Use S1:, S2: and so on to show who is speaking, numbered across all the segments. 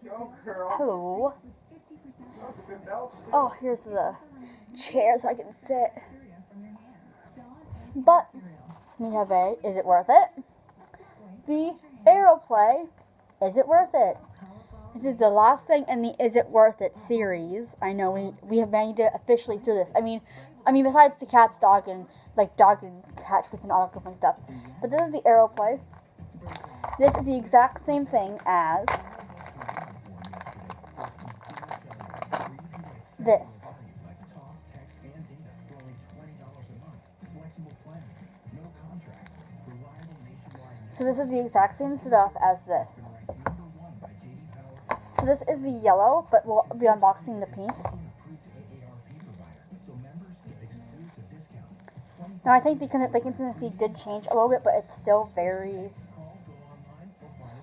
S1: Hello. Oh, here's the chair so I can sit. But we have A, is it worth it? The Aeroplay, is it worth it? This is the last thing in the Is It Worth It series. I know we have made it officially through this. I mean besides the cat's dog and cat treats and all that different stuff. But this is the Aeroplay. This is the exact same thing as this. So this is the exact same stuff as this. So this is the yellow, but we'll be unboxing the pink. Now I think the consistency did change a little bit, but it's still very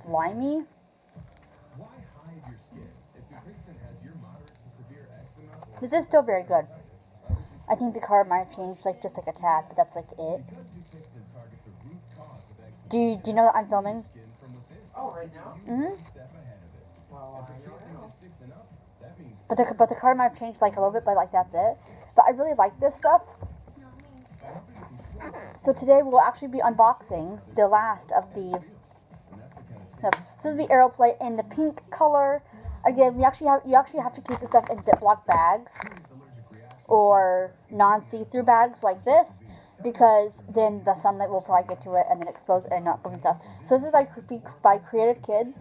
S1: slimy. This is still very good. I think the color might have changed just like a tad, but that's like it. Do you know that I'm filming?
S2: Oh, right now?
S1: Mm-hmm.
S2: Well,
S1: But the color might have changed like a little bit, but like that's it. But I really like this stuff. So today we'll actually be unboxing the last of the. This is the Aeroplay in the pink color. Again, you actually have to keep the stuff in Ziploc bags or non-see-through bags like this, because then the sunlight will probably get to it and then expose it and not and stuff. So this is by Creative Kids.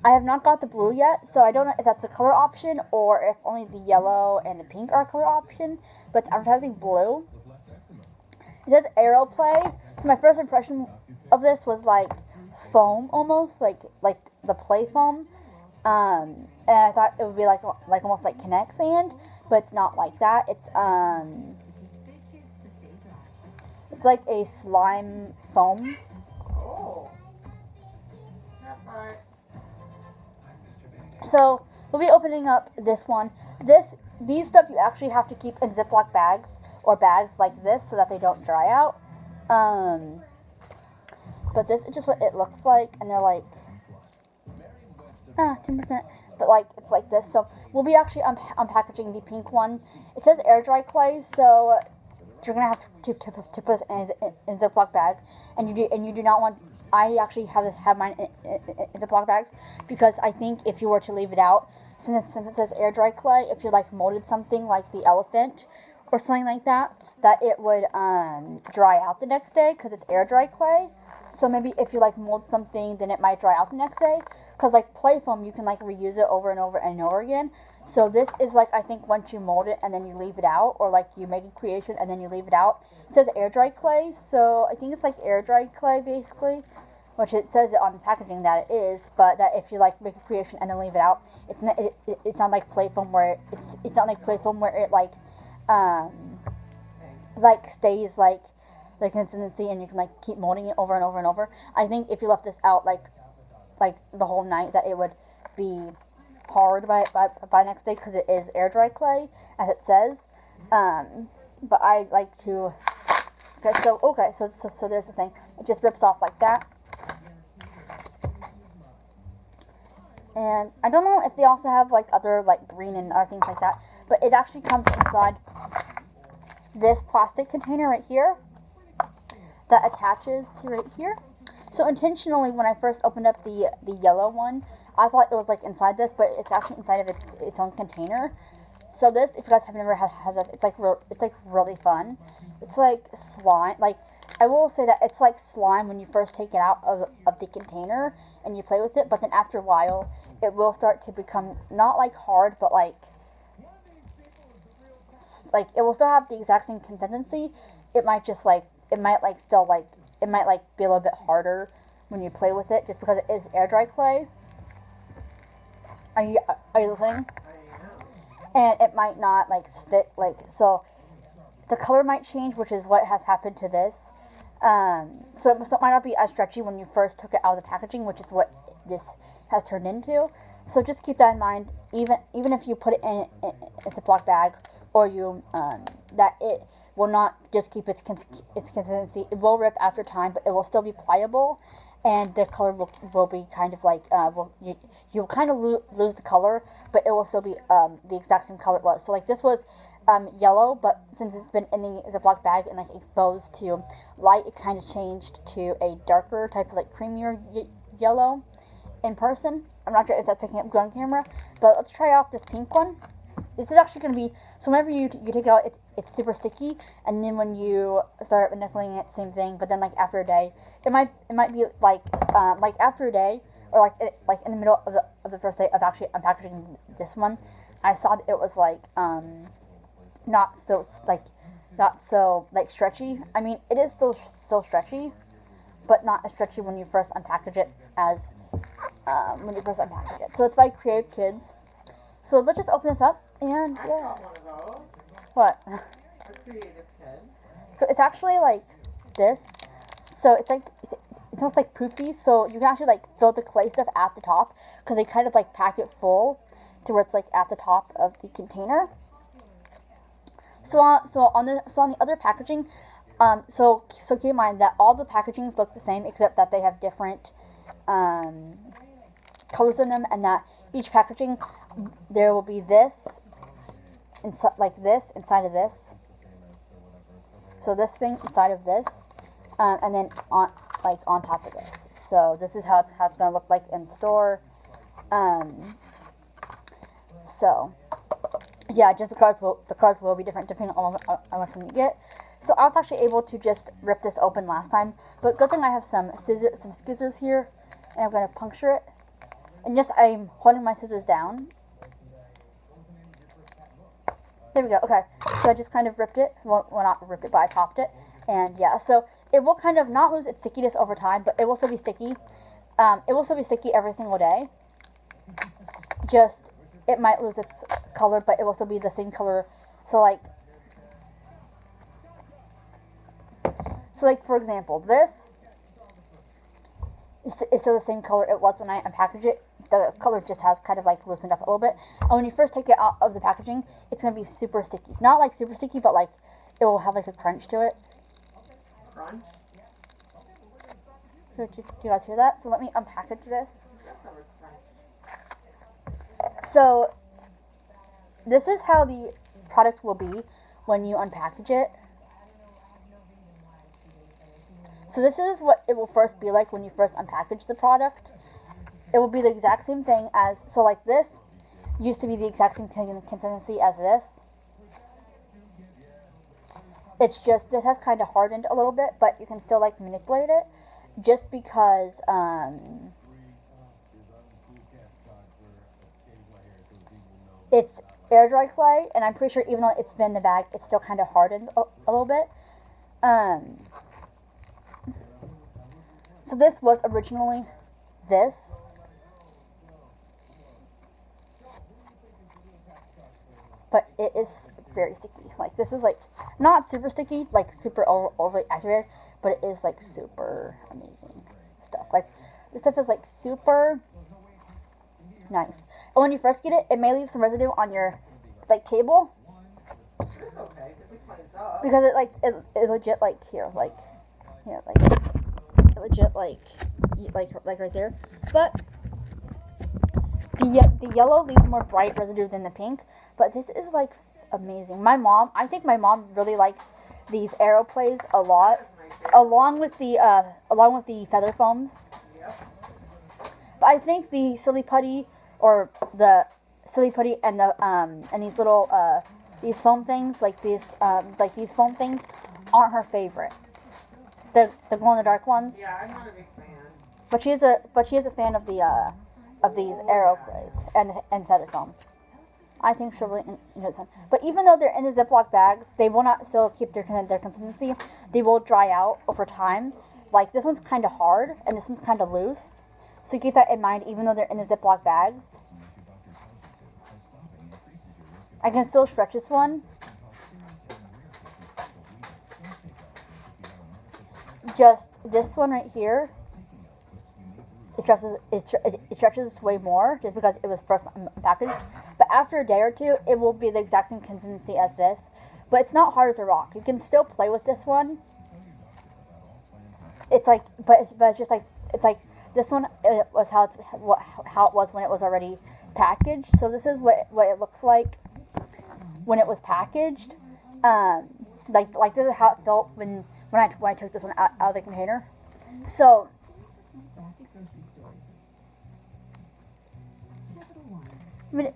S1: I have not got the blue yet, so I don't know if that's a color option or if only the yellow and the pink are a color option, but it's advertising blue. It says Aeroplay, so my first impression of this was like foam almost, like the play foam. And I thought it would be like almost like Kinetic sand, but it's not like that. It's like a slime foam.
S2: oh.
S1: So we'll be opening up this one. These stuff you actually have to keep in Ziploc bags or bags like this so that they don't dry out. But this is just what it looks like, and they're like 10%. But like it's like this. So we'll be actually unpackaging the pink one. It says air dry clay, so you're gonna have to put this in a Ziploc bag, and you do not want. I actually have mine in Ziploc bags because I think if you were to leave it out, since it says air dry clay, if you like molded something like the elephant or something like that it would dry out the next day because it's air dry clay. So maybe if you like mold something, then it might dry out the next day. Because like play foam, you can like reuse it over and over and over again. So this is like, I think once you mold it and then you leave it out, or like you make a creation and then you leave it out. It says air dry clay, so I think it's like air dry clay basically, which it says it on the packaging that it is. But that if you like make a creation and then leave it out, it's not like play foam where it's not like play foam where it like stays like the consistency and you can like keep molding it over and over and over. I think if you left this out like the whole night, that it would be hard by next day because it is air dry clay as it says. But I like to. Okay, so there's the thing. It just rips off like that. And I don't know if they also have like other like green and other things like that, but it actually comes inside this plastic container right here that attaches to right here. So intentionally, when I first opened up the yellow one, I thought it was like inside this, but it's actually inside of its own container. So this, if you guys have never had it, it's like really fun. It's like slime. Like I will say that it's like slime when you first take it out of the container and you play with it, but then after a while, it will start to become not like hard, but like it will still have the exact same consistency. It might just like it might be a little bit harder when you play with it, just because it is air dry clay. Are you listening? And it might not like stick so. The color might change, which is what has happened to this. So it might not be as stretchy when you first took it out of the packaging, which is what this has turned into. So just keep that in mind. Even if you put it in a Ziploc bag, or you that it will not just keep its consistency. It will rip after time, but it will still be pliable, and the color will be kind of like you'll kind of lose the color, but it will still be the exact same color it was. So like this was yellow, but since it's been in the Ziploc bag and like exposed to light, it kind of changed to a darker type of like creamier yellow in person. I'm not sure if that's picking up good on camera, but let's try out this pink one. This is actually going to be, so whenever you take it out, it's super sticky, and then when you start manipulating it, same thing, but then like after a day, it might be like after a day, or like in the middle of the first day of actually unpackaging this one, I saw that it was like not so like stretchy. I mean, it is still stretchy, but not as stretchy when you first unpackage it as when you first unpackage it. So it's by Creative Kids. So let's just open this up and
S2: I
S1: yeah.
S2: got one of those.
S1: What?
S2: A Creative Kid.
S1: So it's actually like this. So it's like it's almost like poofy. So you can actually like fill the clay stuff at the top because they kind of like pack it full to where it's like at the top of the container. So on the other packaging, so keep in mind that all the packagings look the same except that they have different colors in them, and that each packaging there will be this like this inside of this. So this thing inside of this, and then on top of this. So this is how it's gonna look like in store. So yeah, just the cards will be different depending on how much one you get. So I was actually able to just rip this open last time, but good thing I have some scissors here, and I'm gonna puncture it. And yes, I'm holding my scissors down. There we go. Okay, so I just kind of ripped it. Well, not ripped it, but I popped it. And yeah, so it will kind of not lose its stickiness over time, but it will still be sticky. It will still be sticky every single day. Just, it might lose its color, but it will still be the same color. So like for example, this is still the same color it was when I unpackaged it. The color just has kind of like loosened up a little bit. And when you first take it out of the packaging, it's going to be super sticky. Not like super sticky, but like it will have like a crunch to it.
S2: Crunch?
S1: Do you guys hear that? So let me unpackage this. So this is how the product will be when you unpackage it. So this is what it will first be like when you first unpackage the product. It will be the exact same thing as, so like this used to be the exact same consistency as this. It's just, this has kind of hardened a little bit, but you can still like manipulate it just because, it's air dry clay, and I'm pretty sure even though it's been in the bag, it's still kind of hardened a little bit. So this was originally this. But it is very sticky. Like this is like not super sticky, like super overly activated, but it is like super amazing stuff. Like this stuff is like super nice. And when you first get it, it may leave some residue on your like table.
S2: It's okay, because it cleans up.
S1: Because it legit like here, like it legit like right there. But the yellow leaves more bright residue than the pink. But this is like amazing. I think my mom really likes these AiR plays a lot, along with the feather foams. But I think the silly putty and the and these little these foam things like these foam things aren't her favorite. The glow in the dark ones.
S2: Yeah, I'm not a big fan.
S1: But she is a fan of these AiR plays and feather foam. I think she'll really enjoy this one. But even though they're in the Ziploc bags, they will not still keep their consistency. They will dry out over time. Like this one's kind of hard and this one's kind of loose. So keep that in mind even though they're in the Ziploc bags. I can still stretch this one. Just this one right here. It stretches way more just because it was first packaged. But after a day or two, it will be the exact same consistency as this. But it's not hard as a rock. You can still play with this one. It's like, but it's just like it's like this one it was how it was when it was already packaged. So this is what it looks like when it was packaged. Like this is how it felt when I took this one out of the container. So I mean,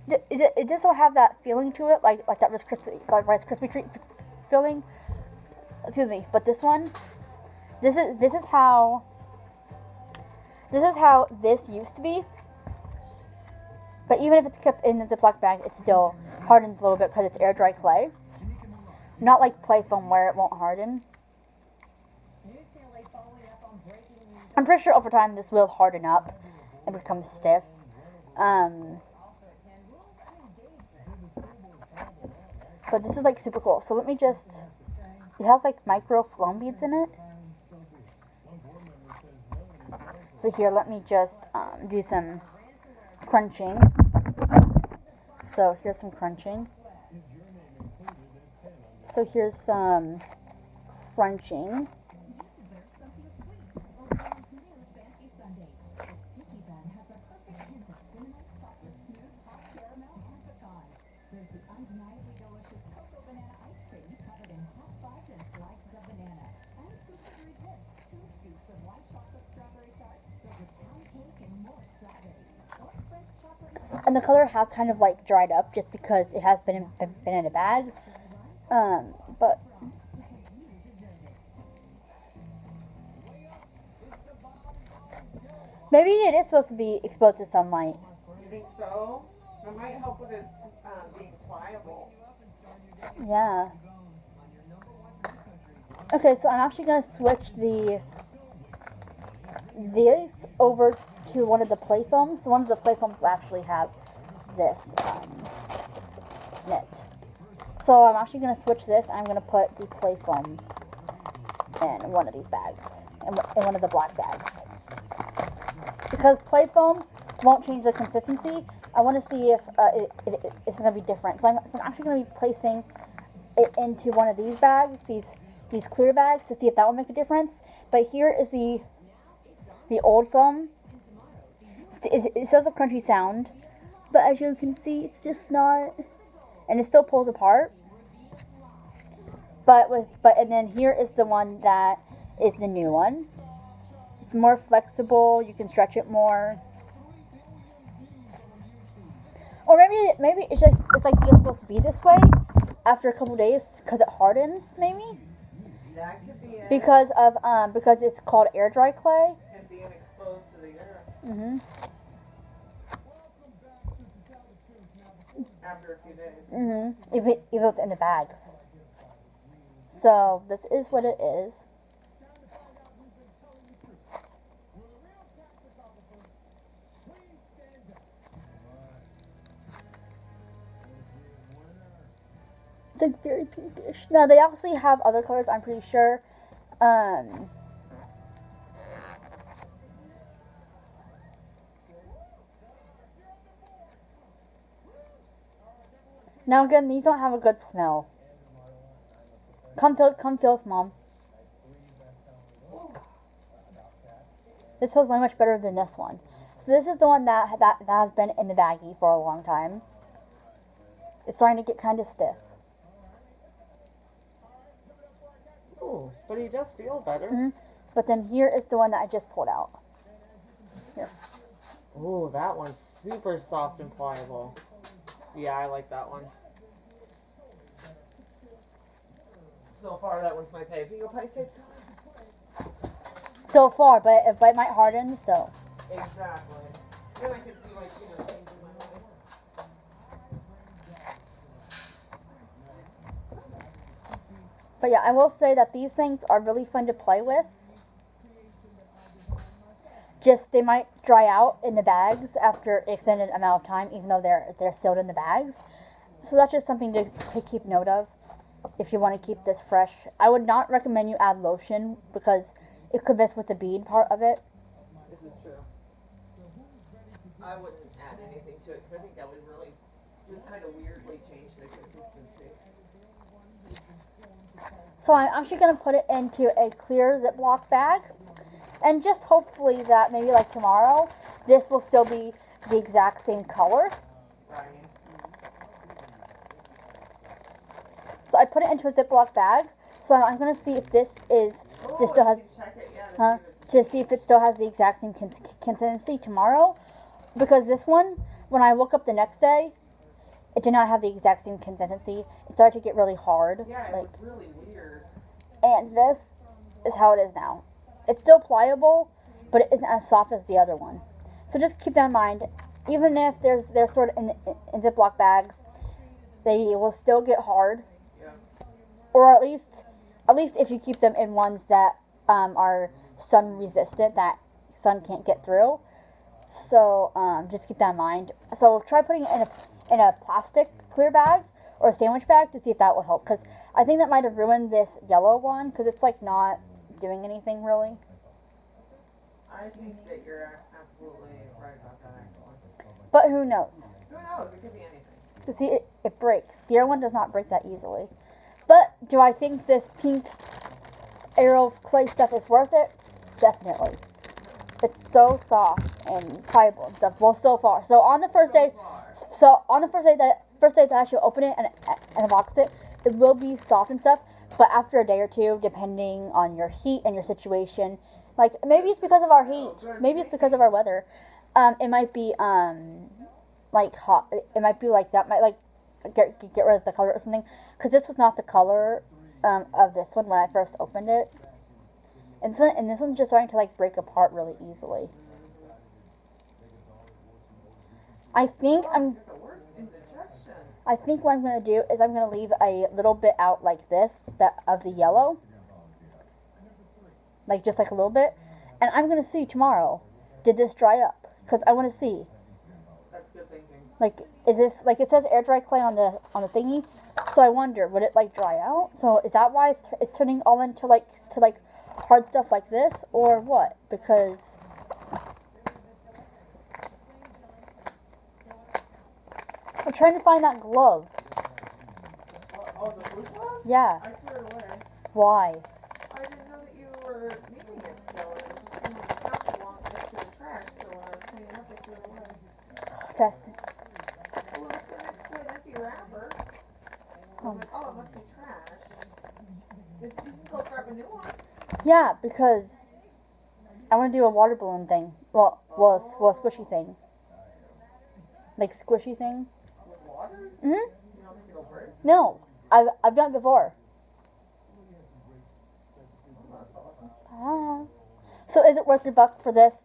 S1: it just will have that feeling to it, like that Rice Krispie treat feeling. Excuse me, but this one, this is how this used to be. But even if it's kept in the Ziploc bag, it still hardens a little bit because it's air dry clay. Not like play foam where it won't harden. I'm pretty sure over time this will harden up and become stiff. But this is like super cool. So let me just, it has like micro foam beads in it. So here, let me just do some crunching. So here's some crunching. So here's some crunching. And the color has kind of like dried up just because it has been in a bag. But maybe it is supposed to be exposed to sunlight.
S2: You think so? It might help with its being pliable.
S1: Yeah. Okay, so I'm actually gonna switch these over to one of the play foams. So one of the play foams will actually have this knit. So I'm actually going to switch this. I'm going to put the play foam in one of these bags, in one of the black bags. Because play foam won't change the consistency, I want to see if it's going to be different. So I'm actually going to be placing it into one of these bags, these clear bags, to see if that will make a difference. But here is the old foam. It still has a crunchy sound, but as you can see, it's just not, and it still pulls apart. And then here is the one that is the new one. It's more flexible. You can stretch it more, or maybe it's like just supposed to be this way after a couple days because it hardens. Maybe
S2: That could be it.
S1: because it's called air dry clay.
S2: And being exposed to the air
S1: Mhm.
S2: after a few days.
S1: Mhm. Even if it's in the bags. So this is what it is. It's like very pinkish. Now they actually have other colors. I'm pretty sure. Now again, these don't have a good smell. Come feel this, Mom. This smells way much better than this one. So this is the one that has been in the baggie for a long time. It's starting to get kind of stiff.
S2: Ooh, but he does feel better.
S1: Mm-hmm. But then here is the one that I just pulled out. Here.
S2: Ooh, that one's super soft and pliable. Yeah, I like that one. So far, that one's my fave. Pingo Pie Six.
S1: So far, but it might harden, so.
S2: Exactly. Then I can see, like, changing my mind.
S1: But yeah, I will say that these things are really fun to play with. Just they might dry out in the bags after an extended amount of time, even though they're sealed in the bags. So that's just something to keep note of if you want to keep this fresh. I would not recommend you add lotion because it could mess with the bead part of it.
S2: This is true. I wouldn't add anything to it because I think that would really just kind of weirdly change the consistency.
S1: So I'm actually going to put it into a clear Ziploc bag. and just hopefully that maybe like tomorrow, this will still be the exact same color.
S2: Right.
S1: So I put it into a Ziploc bag. So I'm gonna see if this still has,
S2: Check it, yeah,
S1: huh? To see if it still has the exact same consistency tomorrow, because this one, when I woke up the next day, it did not have the exact same consistency. It started to get really hard.
S2: Yeah, it
S1: like,
S2: was really weird.
S1: and this is how it is now. It's still pliable, but it isn't as soft as the other one. So just keep that in mind. Even if they're sort of in Ziploc bags, they will still get hard.
S2: Yeah.
S1: Or at least if you keep them in ones that are sun resistant, that sun can't get through. So just keep that in mind. So try putting it in a plastic clear bag or a sandwich bag to see if that will help. Because I think that might have ruined this yellow one because it's like not doing anything really.
S2: I think that you're absolutely right about that, actually.
S1: But who knows?
S2: Who knows? It could be anything.
S1: You see, it breaks. The other one does not break that easily. But do I think this pink AiR clay stuff is worth it? Definitely. It's so soft and pliable and stuff. Well, so far. So on the first day, that I actually open it and unbox it, it will be soft and stuff. But after a day or two, depending on your heat and your situation, like maybe it's because of our heat, maybe it's because of our weather. It might be like hot. It might be like that. Might like get rid of the color or something. Because this was not the color of this one when I first opened it. And this one's just starting to like break apart really easily. I think what I'm gonna do is I'm gonna leave a little bit out like this, that of the yellow, like just like a little bit, and I'm gonna see tomorrow. Did this dry up? Because I want to see.
S2: That's good thinking.
S1: Like, is this like it says air dry clay on the thingy? So I wonder, would it like dry out? So is that why it's turning all into like hard stuff like this, or what? Because I'm trying to find that glove.
S2: Oh, the blue glove?
S1: Yeah.
S2: I threw it away.
S1: Why?
S2: I didn't know that you were needing it still. It was just in the couch along next to the trash, so when I was cleaning up, I threw it away.
S1: Testing.
S2: Well, it was sitting next to an empty wrapper. I was like, oh, it must be trash. You can go grab a new one.
S1: Yeah, because I want to do a water balloon thing. Well, a squishy thing. Like squishy thing.
S2: With water?
S1: Mhm.
S2: You don't think it'll break?
S1: No, I've done it before. Ah. So is it worth your buck for this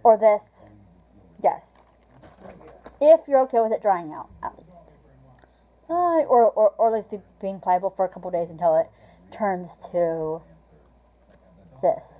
S1: or this? Yes. If you're okay with it drying out, at least. Or at least being pliable for a couple days until it turns to this.